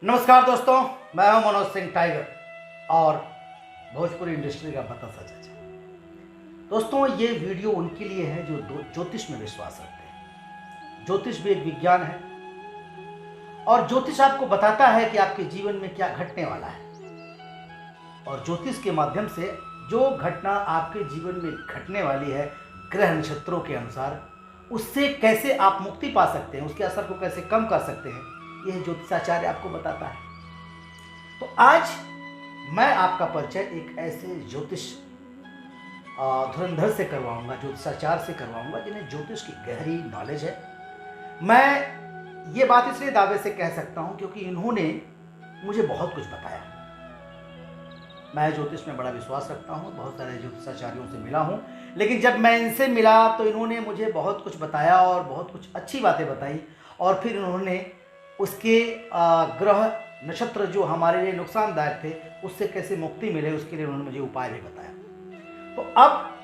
नमस्कार दोस्तों, मैं हूं मनोज सिंह टाइगर और भोजपुरी इंडस्ट्री का बतासा चाचा। दोस्तों, ये वीडियो उनके लिए है जो ज्योतिष में विश्वास रखते हैं। ज्योतिष भी एक विज्ञान है और ज्योतिष आपको बताता है कि आपके जीवन में क्या घटने वाला है, और ज्योतिष के माध्यम से जो घटना आपके जीवन में घटने वाली है ग्रह नक्षत्रों के अनुसार, उससे कैसे आप मुक्ति पा सकते हैं, उसके असर को कैसे कम कर सकते हैं, यह ज्योतिषाचार्य आपको बताता है। तो आज मैं आपका परिचय एक ऐसे ज्योतिष धुरंधर से करवाऊंगा, ज्योतिषाचार्य से करवाऊंगा जिन्हें ज्योतिष की गहरी नॉलेज है। मैं ये बात इसलिए दावे से कह सकता हूं क्योंकि इन्होंने मुझे बहुत कुछ बताया। मैं ज्योतिष में बड़ा विश्वास रखता हूं, बहुत सारे ज्योतिषाचार्यों से मिला हूं, लेकिन जब मैं इनसे मिला तो इन्होंने मुझे बहुत कुछ बताया और बहुत कुछ अच्छी बातें बताई, और फिर इन्होंने उसके ग्रह नक्षत्र जो हमारे लिए नुकसानदायक थे उससे कैसे मुक्ति मिले उसके लिए उन्होंने मुझे उपाय भी बताया। तो अब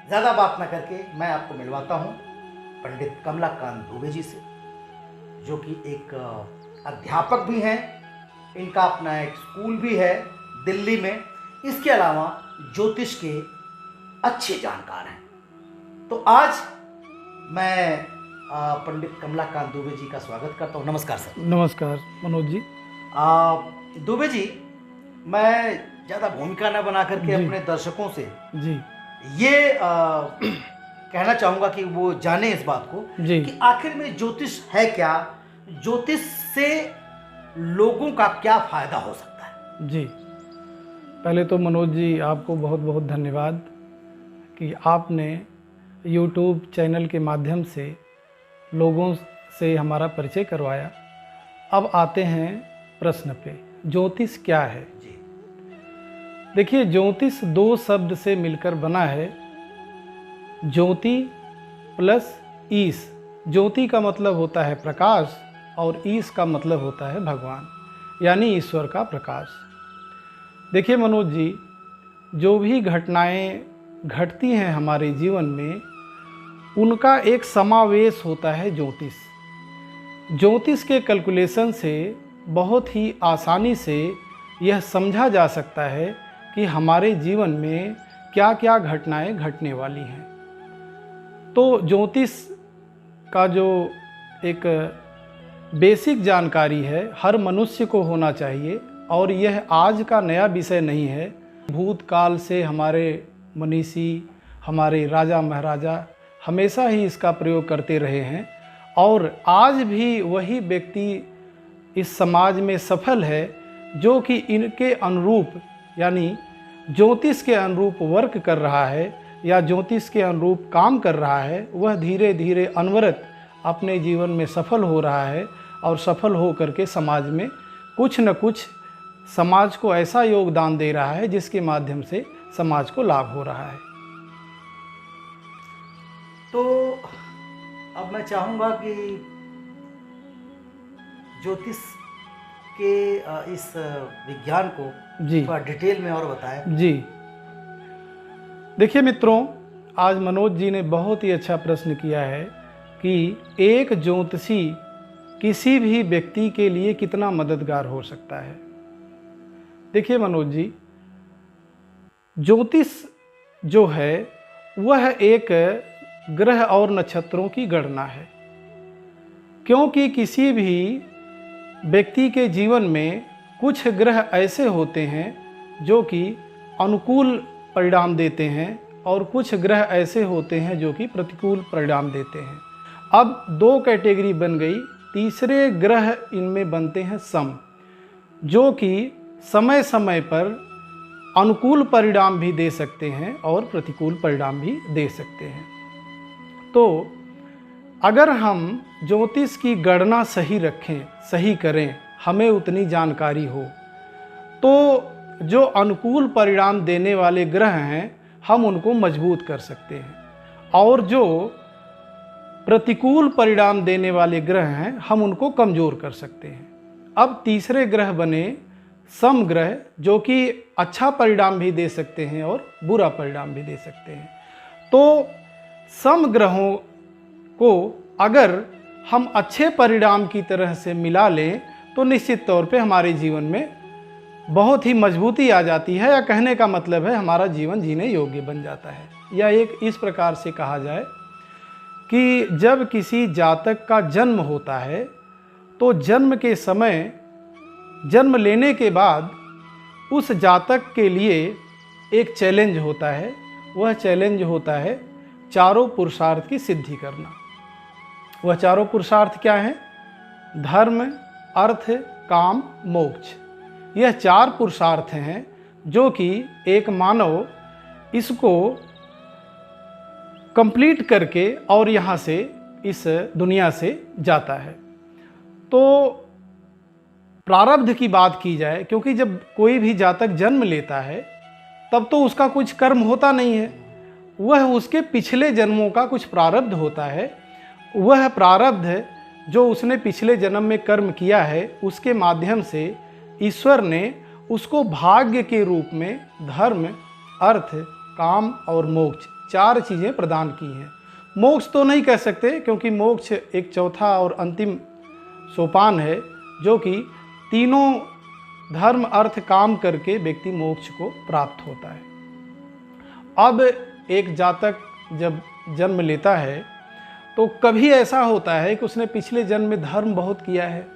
ज़्यादा बात ना करके मैं आपको मिलवाता हूँ पंडित कमलाकांत दुबे जी से, जो कि एक अध्यापक भी हैं। इनका अपना एक स्कूल भी है दिल्ली में। इसके अलावा ज्योतिष के अच्छे जानकार हैं। तो आज मैं पंडित कमलाकांत दुबे जी का स्वागत करता हूँ। नमस्कार सर। नमस्कार मनोज जी। दुबे जी, मैं ज़्यादा भूमिका न बना करके अपने दर्शकों से जी ये कहना चाहूँगा कि वो जाने इस बात को कि आखिर में ज्योतिष है क्या, ज्योतिष से लोगों का क्या फायदा हो सकता है। जी, पहले तो मनोज जी आपको बहुत बहुत धन्यवाद कि आपने YouTube चैनल के माध्यम से लोगों से हमारा परिचय करवाया। अब आते हैं प्रश्न पे, ज्योतिष क्या है। जी, देखिए, ज्योतिष दो शब्द से मिलकर बना है, ज्योति प्लस ईश। ज्योति का मतलब होता है प्रकाश और ईश का मतलब होता है भगवान, यानी ईश्वर का प्रकाश। देखिए मनोज जी, जो भी घटनाएं घटती हैं हमारे जीवन में, उनका एक समावेश होता है ज्योतिष। ज्योतिष के कैलकुलेशन से बहुत ही आसानी से यह समझा जा सकता है कि हमारे जीवन में क्या क्या घटनाएं घटने वाली हैं। तो ज्योतिष का जो एक बेसिक जानकारी है हर मनुष्य को होना चाहिए, और यह आज का नया विषय नहीं है। भूतकाल से हमारे मनीषी, हमारे राजा महाराजा हमेशा ही इसका प्रयोग करते रहे हैं, और आज भी वही व्यक्ति इस समाज में सफल है जो कि इनके अनुरूप, यानी ज्योतिष के अनुरूप वर्क कर रहा है या ज्योतिष के अनुरूप काम कर रहा है। वह धीरे धीरे अनवरत अपने जीवन में सफल हो रहा है, और सफल हो करके समाज में कुछ न कुछ समाज को ऐसा योगदान दे रहा है जिसके माध्यम से समाज को लाभ हो रहा है। तो अब मैं चाहूँगा कि ज्योतिष के इस विज्ञान को थोड़ा डिटेल में और बताएं। जी, देखिए मित्रों, आज मनोज जी ने बहुत ही अच्छा प्रश्न किया है कि एक ज्योतिषी किसी भी व्यक्ति के लिए कितना मददगार हो सकता है। देखिए मनोज जी, ज्योतिष जो है वह एक ग्रह और नक्षत्रों की गणना है, क्योंकि किसी भी व्यक्ति के जीवन में कुछ ग्रह ऐसे होते हैं जो कि अनुकूल परिणाम देते हैं, और कुछ ग्रह ऐसे होते हैं जो कि प्रतिकूल परिणाम देते हैं। अब दो कैटेगरी बन गई। तीसरे ग्रह इनमें बनते हैं सम, जो कि समय समय पर अनुकूल परिणाम भी दे सकते हैं और प्रतिकूल परिणाम भी दे सकते हैं। तो अगर हम ज्योतिष की गणना सही रखें, सही करें, हमें उतनी जानकारी हो, तो जो अनुकूल परिणाम देने वाले ग्रह हैं हम उनको मजबूत कर सकते हैं, और जो प्रतिकूल परिणाम देने वाले ग्रह हैं हम उनको कमज़ोर कर सकते हैं। अब तीसरे ग्रह बने सम ग्रह, जो कि अच्छा परिणाम भी दे सकते हैं और बुरा परिणाम भी दे सकते हैं। तो सम ग्रहों को अगर हम अच्छे परिणाम की तरह से मिला लें तो निश्चित तौर पे हमारे जीवन में बहुत ही मजबूती आ जाती है, या कहने का मतलब है हमारा जीवन जीने योग्य बन जाता है। या एक इस प्रकार से कहा जाए कि जब किसी जातक का जन्म होता है तो जन्म के समय, जन्म लेने के बाद उस जातक के लिए एक चैलेंज होता है। वह चैलेंज होता है चारों पुरुषार्थ की सिद्धि करना। वह चारों पुरुषार्थ क्या हैं? धर्म, अर्थ, काम, मोक्ष। यह 4 पुरुषार्थ हैं जो कि एक मानव इसको कंप्लीट करके और यहाँ से, इस दुनिया से जाता है। तो प्रारब्ध की बात की जाए, क्योंकि जब कोई भी जातक जन्म लेता है तब तो उसका कुछ कर्म होता नहीं है, वह उसके पिछले जन्मों का कुछ प्रारब्ध होता है। वह प्रारब्ध जो उसने पिछले जन्म में कर्म किया है, उसके माध्यम से ईश्वर ने उसको भाग्य के रूप में धर्म, अर्थ, काम और मोक्ष 4 चीज़ें प्रदान की हैं। मोक्ष तो नहीं कह सकते, क्योंकि मोक्ष एक चौथा और अंतिम सोपान है, जो कि तीनों धर्म, अर्थ, काम करके व्यक्ति मोक्ष को प्राप्त होता है। अब एक जातक जब जन्म लेता है तो कभी ऐसा होता है कि उसने पिछले जन्म में धर्म बहुत किया है,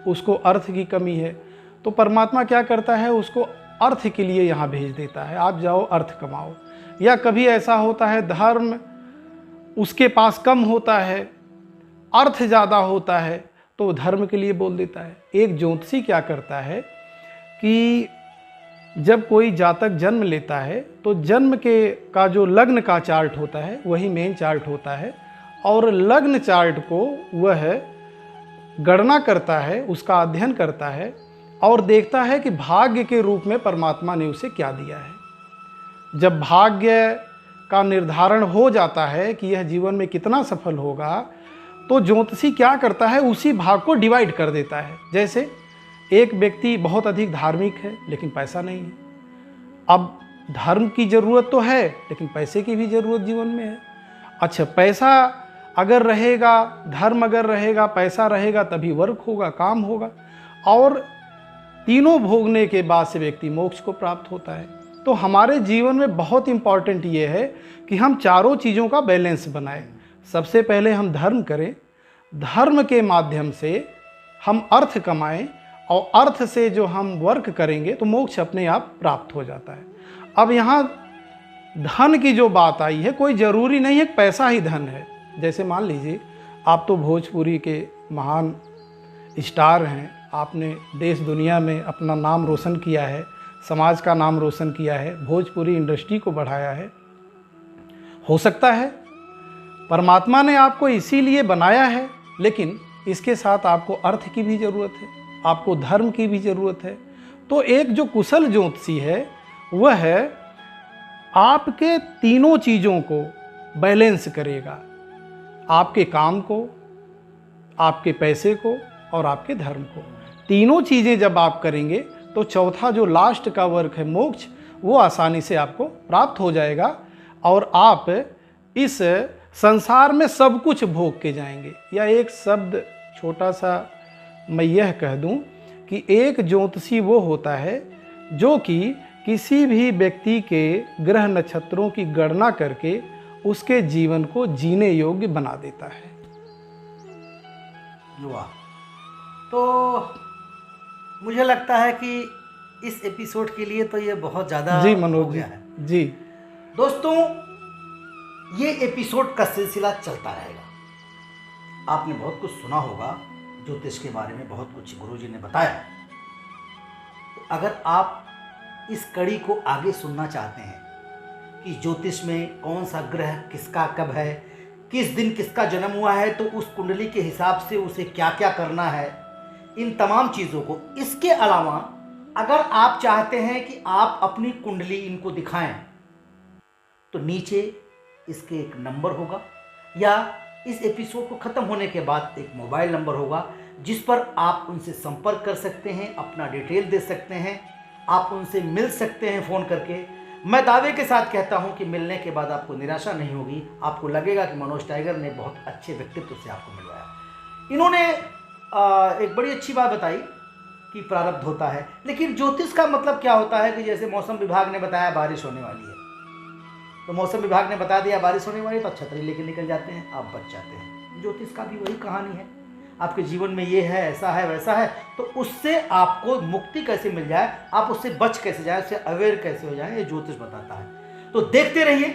उसको अर्थ की कमी है, तो परमात्मा क्या करता है, उसको अर्थ के लिए यहाँ भेज देता है, आप जाओ अर्थ कमाओ। या कभी ऐसा होता है धर्म उसके पास कम होता है, अर्थ ज़्यादा होता है, तो धर्म के लिए बोल देता है। एक ज्योतिषी क्या करता है कि जब कोई जातक जन्म लेता है तो जन्म का जो लग्न का चार्ट होता है वही मेन चार्ट होता है, और लग्न चार्ट को वह गणना करता है, उसका अध्ययन करता है और देखता है कि भाग्य के रूप में परमात्मा ने उसे क्या दिया है। जब भाग्य का निर्धारण हो जाता है कि यह जीवन में कितना सफल होगा, तो ज्योतिषी क्या करता है, उसी भाग को डिवाइड कर देता है। जैसे एक व्यक्ति बहुत अधिक धार्मिक है लेकिन पैसा नहीं है। अब धर्म की ज़रूरत तो है लेकिन पैसे की भी ज़रूरत जीवन में है। अच्छा, पैसा अगर रहेगा, धर्म अगर रहेगा, पैसा रहेगा, तभी वर्क होगा, काम होगा, और तीनों भोगने के बाद से व्यक्ति मोक्ष को प्राप्त होता है। तो हमारे जीवन में बहुत इम्पॉर्टेंट ये है कि हम चारों चीज़ों का बैलेंस बनाएं। सबसे पहले हम धर्म करें, धर्म के माध्यम से हम अर्थ कमाएं, और अर्थ से जो हम वर्क करेंगे तो मोक्ष अपने आप प्राप्त हो जाता है। अब यहाँ धन की जो बात आई है, कोई ज़रूरी नहीं है पैसा ही धन है। जैसे मान लीजिए आप तो भोजपुरी के महान स्टार हैं, आपने देश दुनिया में अपना नाम रोशन किया है, समाज का नाम रोशन किया है, भोजपुरी इंडस्ट्री को बढ़ाया है। हो सकता है परमात्मा ने आपको इसीलिए बनाया है, लेकिन इसके साथ आपको अर्थ की भी ज़रूरत है, आपको धर्म की भी ज़रूरत है। तो एक जो कुशल ज्योतिषी है वह है आपके तीनों चीज़ों को बैलेंस करेगा, आपके काम को, आपके पैसे को और आपके धर्म को। तीनों चीज़ें जब आप करेंगे तो चौथा जो लास्ट का वर्क है मोक्ष, वो आसानी से आपको प्राप्त हो जाएगा और आप इस संसार में सब कुछ भोग के जाएंगे। या एक शब्द छोटा सा मैं यह कह दूं कि एक ज्योतिषी वो होता है जो कि किसी भी व्यक्ति के ग्रह नक्षत्रों की गणना करके उसके जीवन को जीने योग्य बना देता है। वाह! तो मुझे लगता है कि इस एपिसोड के लिए तो ये बहुत ज़्यादा जी मनोज जी है। जी दोस्तों, ये एपिसोड का सिलसिला चलता रहेगा। आपने बहुत कुछ सुना होगा ज्योतिष के बारे में, बहुत कुछ गुरुजी ने बताया। तो अगर आप इस कड़ी को आगे सुनना चाहते हैं कि ज्योतिष में कौन सा ग्रह किसका कब है, किस दिन किसका जन्म हुआ है, तो उस कुंडली के हिसाब से उसे क्या क्या करना है, इन तमाम चीज़ों को, इसके अलावा अगर आप चाहते हैं कि आप अपनी कुंडली इनको दिखाएं, तो नीचे इसके एक नंबर होगा, या इस एपिसोड को ख़त्म होने के बाद एक मोबाइल नंबर होगा जिस पर आप उनसे संपर्क कर सकते हैं, अपना डिटेल दे सकते हैं, आप उनसे मिल सकते हैं फ़ोन करके। मैं दावे के साथ कहता हूं कि मिलने के बाद आपको निराशा नहीं होगी, आपको लगेगा कि मनोज टाइगर ने बहुत अच्छे व्यक्तित्व से आपको मिलवाया। इन्होंने एक बड़ी अच्छी बात बताई की प्रारब्ध होता है, लेकिन ज्योतिष का मतलब क्या होता है कि जैसे मौसम विभाग ने बताया बारिश होने वाली है, तो मौसम विभाग ने बता दिया बारिश होने वाली है, तो आप छतरी लेके निकल जाते हैं, आप बच जाते हैं। ज्योतिष का भी वही कहानी है, आपके जीवन में ये है, ऐसा है, वैसा है, तो उससे आपको मुक्ति कैसे मिल जाए, आप उससे बच कैसे जाए, उससे अवेयर कैसे हो जाए, ये ज्योतिष बताता है। तो देखते रहिए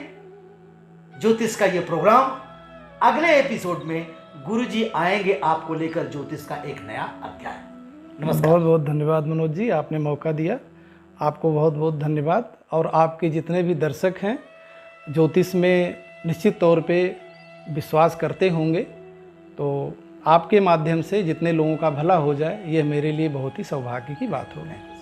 ज्योतिष का ये प्रोग्राम। अगले एपिसोड में गुरुजी आएंगे आपको लेकर ज्योतिष का एक नया अध्याय। नमस्कार। बहुत बहुत धन्यवाद मनोज जी, आपने मौका दिया, आपको बहुत बहुत धन्यवाद। और आपके जितने भी दर्शक हैं ज्योतिष में निश्चित तौर पे विश्वास करते होंगे, तो आपके माध्यम से जितने लोगों का भला हो जाए, यह मेरे लिए बहुत ही सौभाग्य की बात होगी।